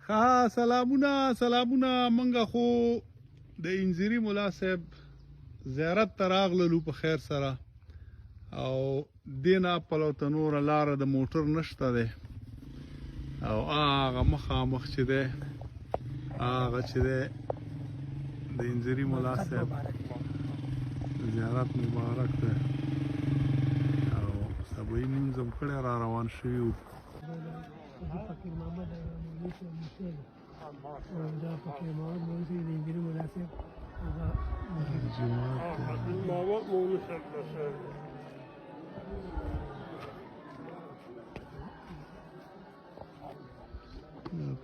ها سلامونه منګه خو د انځيري مولا صاحب زیارت ته راغللو په خیر سره او دینا پلوته نوره لاره د موټر نشته دی او هغه مخامخ چې دی هغه چې دی د انځيري مولا صاحب زیارت مبارک دی او سبوی مونځ هم کړی را روان شوي وو فقیر محمد دا فقیر محمد مولوي د انځيري مولا صاحب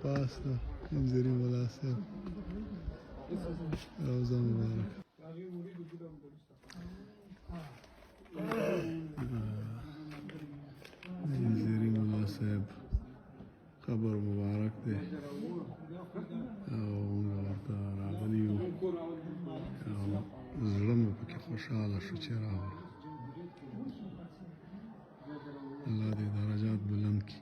پاس د انځيري مولا صاحب روضه مبارک انځيري مولا صاحب قبر مبارک دی او موږ ورته راغلي یو او زړه مو پکې خوشحاله شو چې راغلو الله دې درجات بلند کړي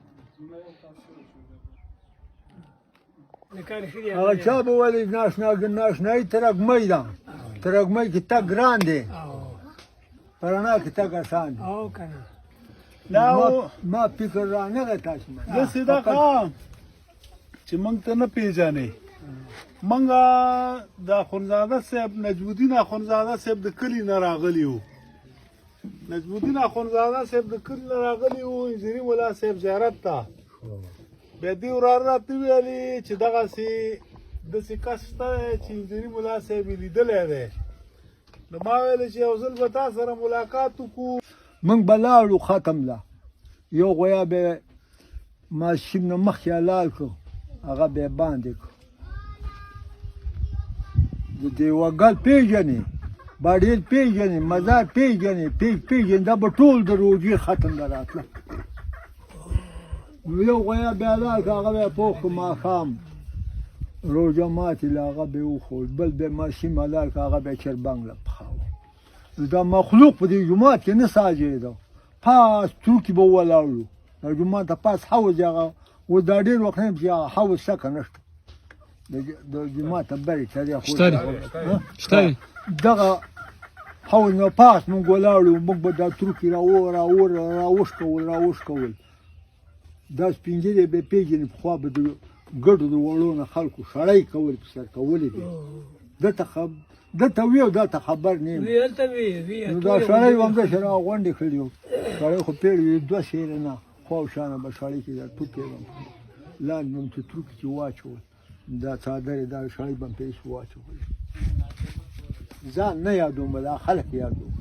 هغه چا به ویل ناشنایي ترږمۍ ده ترږمۍ کې تګ ګران دی په رڼا کې تګ اسان دی ما فکر را نه دی تاسو داسې ده ښه چې موږ ته نه پېژنې موږ د اخندزاده صاحب نجمالدین اخندزاده صاحب د کلي نه راغلي وو نجمالدین اخندزاده صاحب د کلي نه راغلي وو انځيري مولا صاحب زیارت ته بیا دې وراره راته ویلې چې دغسې داسې کس شته دی چې انځيري مولا صاحب یې لیدلی دی نو ما ویلې چې یو ځل به تا سره ملاقات وکړو موږ به لاړو ختم ده یو غویا به ماشین نه مخکې حلال کړو هغه به یې باندې کړو د دیوګل پېژنې باډیل پېژنې مزار پېژنې پېژنې دا به ټول د روژې ختم ده راتله نو یو غویا به حلال کړو هغه به یې پوخ کړو ماښام روژه ماتې له هغه به یې وښود بل به یې ماشین حلال کړو هغه به یې چربنګ له پخاوه دا مخلوق په دې جومات کې نه ساجېده پاس څوکې به ولاړو د جومات ته پاس حوض هغه اوس دا ډېر وخت نه چې هغه حوض شکه نشته د جومات ته برې شته دغه حوض نه پاس مونږ ولاړو مونږ به دا تروکې راوشکول دا سپین ږیرې به یې پېژنې پخوا به د ګډو د وړو نه خلکو سړی کول په سر کولې دي دته وی او دته خبر نه نو دا سړی همداسې راغونډې کړي وو سړی خو پیړ وي دوه سیره نه خوا او شانه به سړی کې دا ټوکې به لاندې هم چې تروکې چې واچول دا څادر یې دا سړی به هم پرې واچول ځان نه یادوم دا خلک یادوم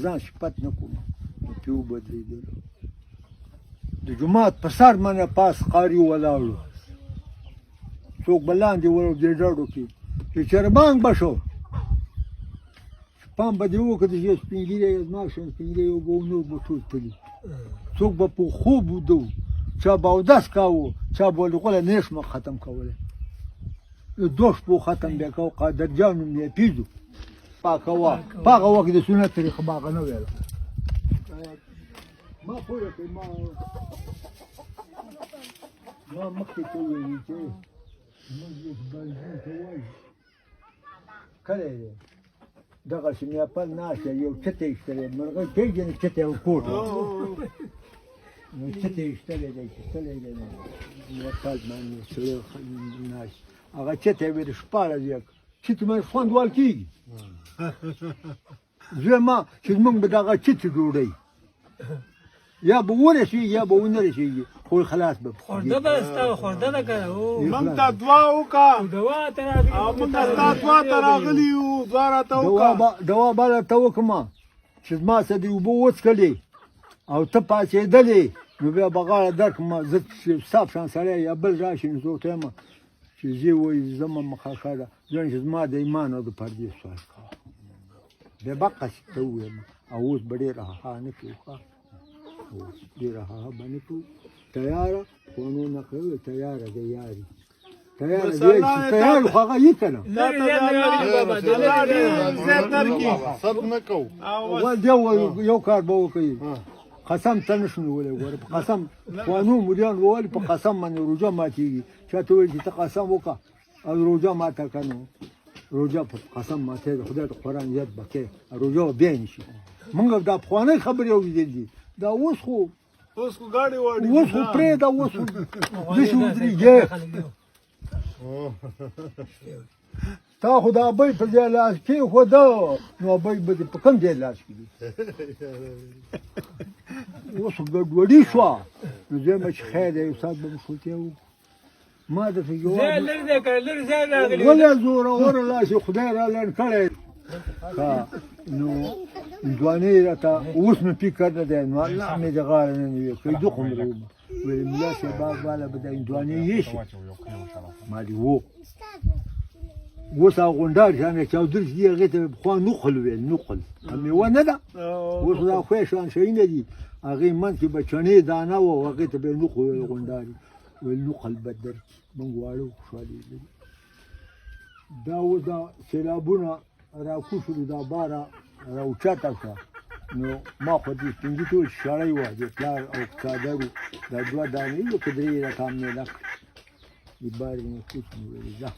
ځان صفت نه کوم پې وبدلېدلو د جومات په سر باندې پاس قاري ولاړو څوک به لاندې ور دې ډډو کې چې چربانګ به شو پام به دې وکړه چې سپین ږیری زما شان سپین ږیری یو به نور به ټول تلي څوک به په خوب وده چا به اودس کاوه چا به ولغله نیشمه ختم کوله دوه شپو ختم بیا کوه قادرجان نوم یې پیژو پاکوه په هغه وخت د سنت طریقه به هغه نه ویله ما پوهه کړې ما مخکې ته وویلې چې موږ یې بلجیم ته وایو کله دی دغسې میاپل ناسته یو چته یې ایستلی مرغۍ پېژنې چته یې وکوټ نو چته یې ایستلی دی چې ایستلی دی نو میاپل باندې سړی ناست هغه چته یې ویل شپاړه دی چته باندې خوندوال کېږي زوی ما چې موږ به دغه چته ډوډۍ یا به ورسېږي یا به ونه رسېږي خو خلاص به خورده به ستا خورده ده که موږ ته دعا وکړه دوا ته راغلي او موږ ستا دعا ته راغلي یو دعا راته وکړه دوا به راته وکړم چې زما څه دې اوبه وڅښلې او ته پاڅېدلې نو بیا به غاړه درکړم زه چې صاف شان سړی یا بل راشي نو زه ورته وایم چې زه وایي زما مخاښه ده ځکه چې زما د ایمان او د پردې سوال کوه بیا بقسې ته ووایم او اوس به ډېره هاها نه کوو ډېره هاها به نه کوو تیاره خونو نه کوي تیاره د یاري تیار خو هغه یې که نه یو کار به وکړي قسم ته نشو نیولی ګوره په قسم خوانو مریان وویل په قسم باندې روژه ماتېږي چا ته وویل چې ته قسم وکړه او روژه ماته که نو روژه په قسم ماتې ده خدای ته قرآن یاد به کوې روژه به بیا نه شي مونږ دا پخوانۍ خبرې اورېدلې دا اوس خو ګاډي واډي اوس خو پرېږده اوس خو داسې ودرېږې تا خو د ابۍ په ځای لاس کېښوده نو ابۍ به دې په کوم ځای لاس کړي اوس خو ګډوډي شوه نو زه به چې خیر دی استاد به مې شوتیا وکړو ما درته ځای جواب لرې دی که لرې ځای راغلی ولې زوروره لاس یې خدای را لنډ کړی نو ځوانۍ راته اوس مې فکر نه دی نو الله مې د غاړه نه وي کړی دو خو مې ومه ویل ملا صاحب بالا به د ځوانۍ یشي ما دې و اوس هغه غونډار شانې چاودر چې دي هغې ته پخوا نقل ویل نقل میوه نه ده اوس دا خوی شان شیونه دي هغې منځ کې به چڼې دانه وه هغې ته به یې نقل ویل غونډارې ویل نقل به درکړي موږ واړه خوشحالي لري دا اوس دا سیلابونه راکوشلو دا باره راوچته کړه نو ما خو دې سپین ږیري ټول شړی وه د پلار او څادرو دا دوه دانې وو که درې یې راته امنېده کړې د بار مې کوچ مې ویلې ځه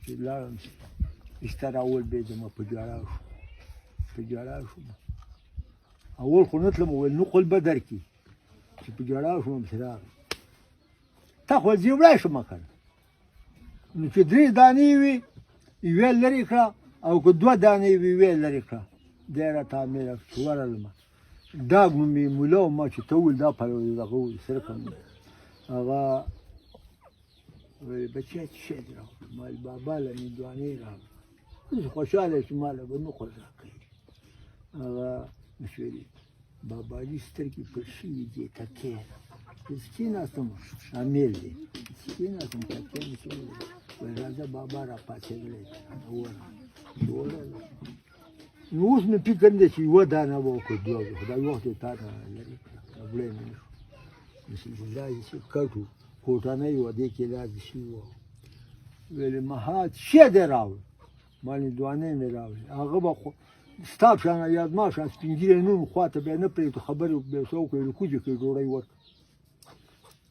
چې لاړم بستر اول بېدمه په ژړا شو په ژړا شوم اول خو نه تلم ویل نقل به درکړي چې په ژړا شوم چې راغی تا خو ځې وړی شومه که نه نو چې درې دانې وي یوې لرې کړه او که دوه دانې وي یوې لرې کړه دی راته امېله چې ورغلمه ډاګ نو مې مولا و ما چې ته وویل دا په دغه وویل سرکه هغه ویل بچیا څه شی دې راوړه ما ویل بابا له مې دوانې راوړه زه خوشحاله شوم ما له به نقل راکوي هغه مس ویلې باباجي سترګې پټ شوي دي ته کښېنه زه کښېناستم شامل دی کښېناستم تکیه مې چې ویل راځه بابا را پاڅېدلی چې ورغلم نو اوس مې فکر دی چې یوه دانه به وکړو دوه به خو دا یو وخت یې تا ته لرې کړه وړی مې نه شو داسې چې کټ و کوټنۍ وه دې کې داسې شوي وه ویلې مهات شی دی راوړ ما ویل دوانۍ مې راوړې هغه به خو ستا په شان یاد ما شان سپین ږیری نوم خوا ته به یې نه پرېږدو خبرې به یې څه وکړې ویلې کوزې کوي ډوډۍ ورکړه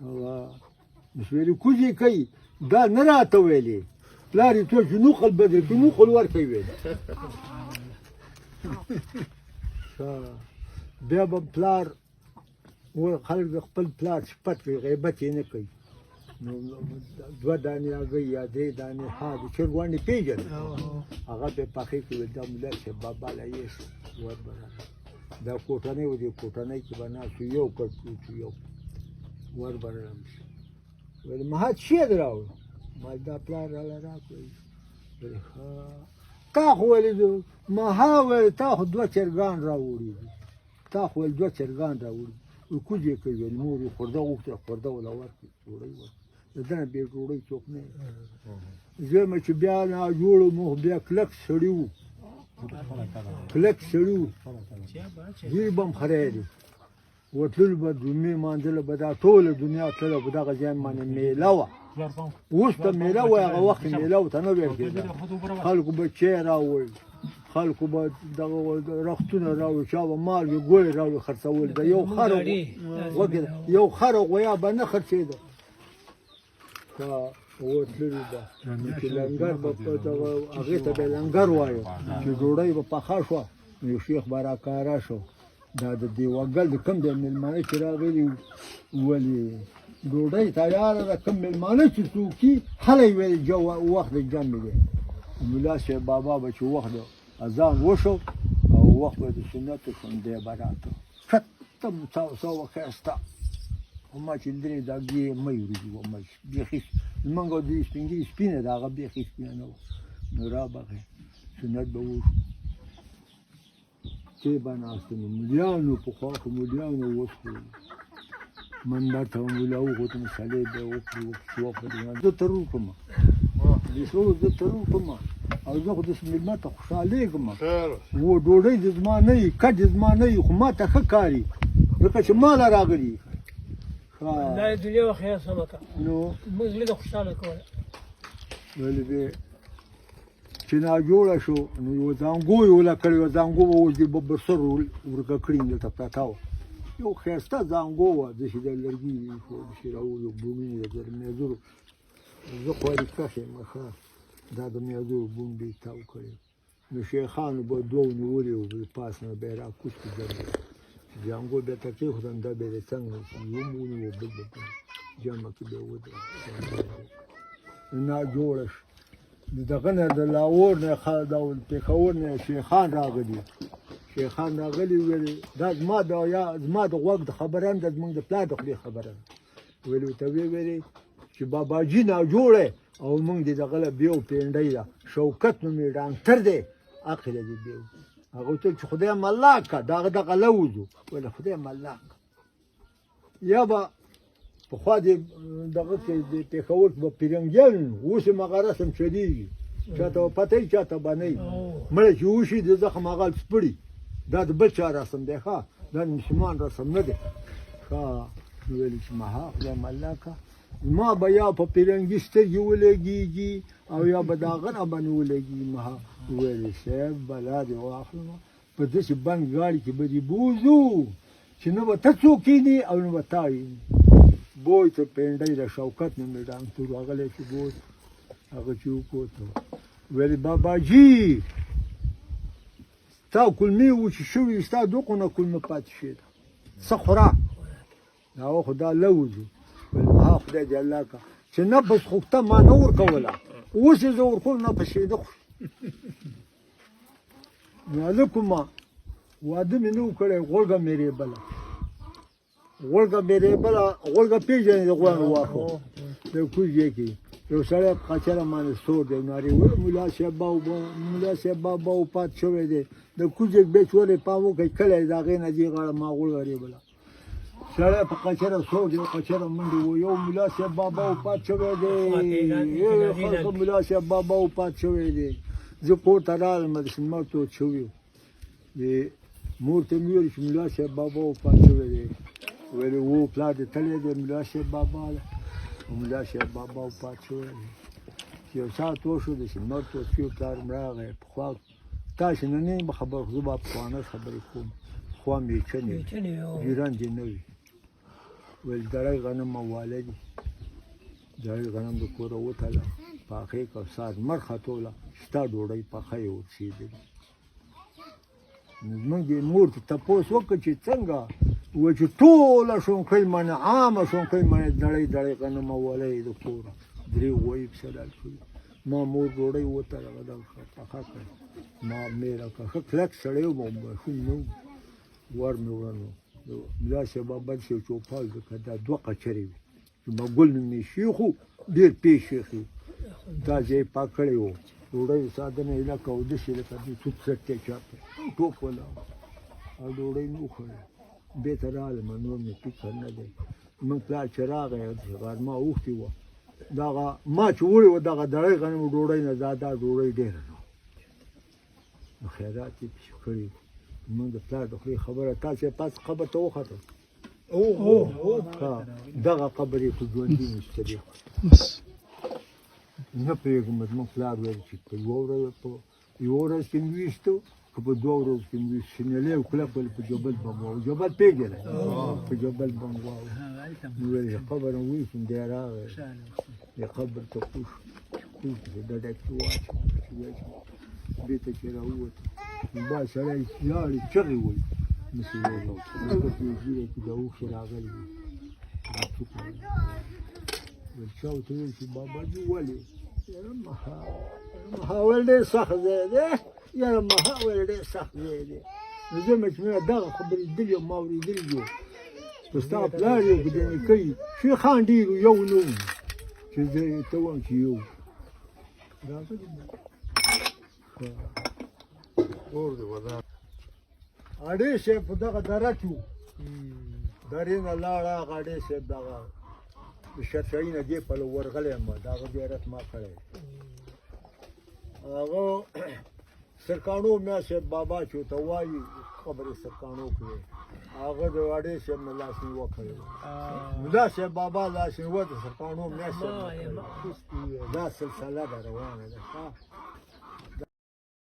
هغه مس ویلې کوزې کوي دا نه راته ویلې پلار یې ټول چې نقل به درکړي نقل ورکوي ویل بیا به پلار خلک د خپل پلار صفت کوي غیبت یې نه کوي نو دوه دانې هګۍ یا درې دانې ها د چرګ غوندې پېژنې هغه به یې پخې کړي ویل دا ملا صاحب بابا له یې ور به دا کوټنۍ و دې کوټنۍ کې به ناست یو کټ یو ور به رم شي ویل مهات شی دې راوړه ما دا پلار راله راکړئ ویل ښه تا خو ویلې مها ویل تا خو دوه چرګان راوړي دي تا خو ویل دوه چرګان راوړي ویل کوزې کوي ویل مور یې خورده غوښته خورده وله ورکړي ډوډۍ ورکړي د ده نه بې ډوډۍ څوک نه زه مې چې بیا ناجوړه مو بیا کلک سړي وو کلک سړي وو ډېر به م خری دی وتللو به جمعې مانځله به دا ټوله دنیا تلله په دغه ځای باندې میله وه اوس ته میله وایي هغه وخت کې میله ورته نه ویل کېده خلکو به چای راوړل خلکو به دغه رختونه راوړل چا به مالګې ګوی راوړل خرڅول د یو خر یو خر غویا به نه خرڅېده وتللو به چې لنګر به په دغه هغې ته به یې لنګر وایه چې ډوډۍ به پخه شوه نو یو شیخ به راکاره شو دا د دیوګل د کوم د مېلمانه چې راغلي ولې ډوډۍ تیاره ده کوم مېلمانه چې څوکي هلی ویل وخت د جمع دی ملا صاحب بابا به چې وخت د اذان وشو او وخت به د سنتو شونډی به راته ښکته مساوسه وه ښایسته خو ما چې درې داګې مۍ ورځي وه مۍ بیخي لمونږ د سپین ږیري سپینه ده هغه بیخي سپینه نه وه نو رابغې سنت به وشو چې به ناست نو ملیانو پخوا خو ملیانو اوس خو منبر ته ملا وخوتم صلې به وکړو زه ترور کړم د سرو زه ترور کړم او زه خو د مېلمه ته خوشحالېږم و ډوډۍ د زما نه وي کټ د زما نه وي خو ما ته ښه کاري ځکه چې ماله راغلي دا دنیا و خیر سمه که نو موږ زړه د خوشحاله کوله ولې به چې ناجوړه شو نو یوه زانګو یې وله کړې وه زانګو به اوس دې به سر ورکه کړي دلته پرته وه یو ښایسته زانګو وه داسې د لرګي چې راولو بومي د میزورو زه خواري کښ یم ښه دا د میزورو بوم به یې تاو کړی نو شیخانو به دوو نیولي وو د پاس نه به یې راکوز کړي زانګو بیا ته کېښودم دا به یې د څنګ نه یوم ونیو بل به جمع کې به یې ودرېد ناجوړه شو د دغه نه د لاهور نه د پېښور نه شیخان راغلي شیخان راغلي ویل دا زما د غوږ د خبره نه ده زموږ د پلار د خولې خبره ده ویل ورته ویې ویلې چې باباجي ناجوړی او موږ د دغه له بیو پینډۍ ده شوکت نوم یې ډانګټر دی عقله دې بیو هغه ورته چې خدای ملاک که دغه له وځو ویل خدای ملاک یا به پخوا دغه کې د پېښور کې به پیرنګیان اوس یې هغه رسم چلېږي چاته به پته وي چاته به نه وي مړی چې وشي د زخم هغه سپړي دا د بل چا رسم دی ښه دا د مسلمان رسم نه دی ښه نو ویلې چې مها خدای ملاکه ما به یا په پیرنګي سترګې ولګېږي او یا به د هغه نه باندې ولګي مها ویلې صاحب بلا دې واخلمه په داسې بند ګاډي کې به دې بوځو چې نه به ته څوک کښېنې او نه به تا ویني بوی ته پینډۍ د شوکت نه مې ډانګټور راغلی چې بوت هغه چې وکوت ویلې باباجي ستا کلمې وچې شوي ستا دوقونه کلمه پاتې شوې ده څه خوراک هغه خو دا لوځو ویل ما خدای دې الله که چې نفس خو ته ما نه ورکوله اوس یې زه ورکوم نفس یېده خو نو هلکو ما واده مې نه و کړی غوږه مې ریبله غوږه مې ریبله غوږه پېژنې د غوږ واښو د کوزې کې یو سړی په قچره باندې سور دی نارې ویل ملا صاحب بابا وفات شوی دی د کوزې بیچ ولې پام وکړئ کلی د هغې نه دې غاړه ما غوږه ریبله سړی په قچره سور دی قچره منډې و یو ملا صاحب بابا وفات شوی دی خلکو ملا صاحب بابا وفات شوی دی زه کور ته راغلم د لمر تود شوي د مور ته مې ویل چې ملا صاحب بابا وفات شوی دی ویلې و پلار دې تللی دی ملا صاحب بابا ده ملا صاحب بابا وفات شوی دی چې یو ساعت وشو د لمر تود شوي پلار مې راغی پخوا تاسې نه نه یم خبر خو زه به پخوانۍ خبرې کوم پخوا میچنې جیران دې نه وي ویل دړی غنم مواله دي دړی غنم د کوره وتله پاخې کوسار مر خطوله ستا ډوډۍ پخه یې ورسېدلې زموږ دې مور ته تپوس وکړه چې څنګه وایي چې ټوله شونکۍ منې عامه شونکۍ منې دړی غنم مواله یې د کوره درې غویې پسې ډال کړي ما مور ډوډۍ وتله دغه پخه کړه ما میره کړه ښه کلک سړی و ماشوم نه ور مې وړنو ملا صاحب بابا چې چوپال وکړه دا دوه قچرې وي چې مګل مې شیخ و ډېر پې شیخ وي دا ځای پاک کړی و ډوډۍ ساده نه علاقه او داسې لکه د توت سټی چاته ټوپ ولاړ او ډوډۍ مې وخوړه بېرته راغلم نور مې فکر نه دی موږ پلار چې راغی غرمه اوښتې وه دغه ما چې وړې وه دغه دړۍ غنم ډوډۍ نه دا ډوډۍ ډېره نه نو خیرات یې پسې کړي موږ د پلار د خولې خبره تاسې پاس قبر ته وختل دغه قبر یې په ژوندي نشته دی نه پوهېږم زموږ پلار ویل چې په یوه ورځ کې مې ویشتو که په دوه ورځو کې مې ویشت شنیلې او کلک ولې په جبل بم واو جبل پېژنئ په جبل بم واو نو ویل چې قبر مې ویشتم دی راغی د قبر ته کوز چې ډډه کې واچوم بېرته چې راووت نو با سړی لاړې چغې وایي نسي ویلی لکه په یو ږیره کې د اوښې راغلي وي دا څوک وایي ویل چا ورته ویل چې باباجي ولې یاره مها ویل ډېر سخت ځای دی یاره مها ویل ډېر سخت ځای دی نو زه مې چې مې دغه خبرې لیدلې او ما اورېدلې دي په ستا پلار یو که د نیکۍ شیخان ډېر یو نه وو چې زه ته وایم چې یو اډې صاحب په دغه دره کې و درې نه لاړه هغه اډې صاحب دغه د شرشایي نه دې پلو ورغلی یم د هغه زیارت ما کړی هغه سرکاڼو میا صاحب بابا چې ورته وایي قبر یې سرکاڼو کې هغه د اډې صاحب نه لاس نیوه کړې ملا صاحب بابا لاس نیوه د سرکاڼو میا صاحب دا سلسله ده روانه ده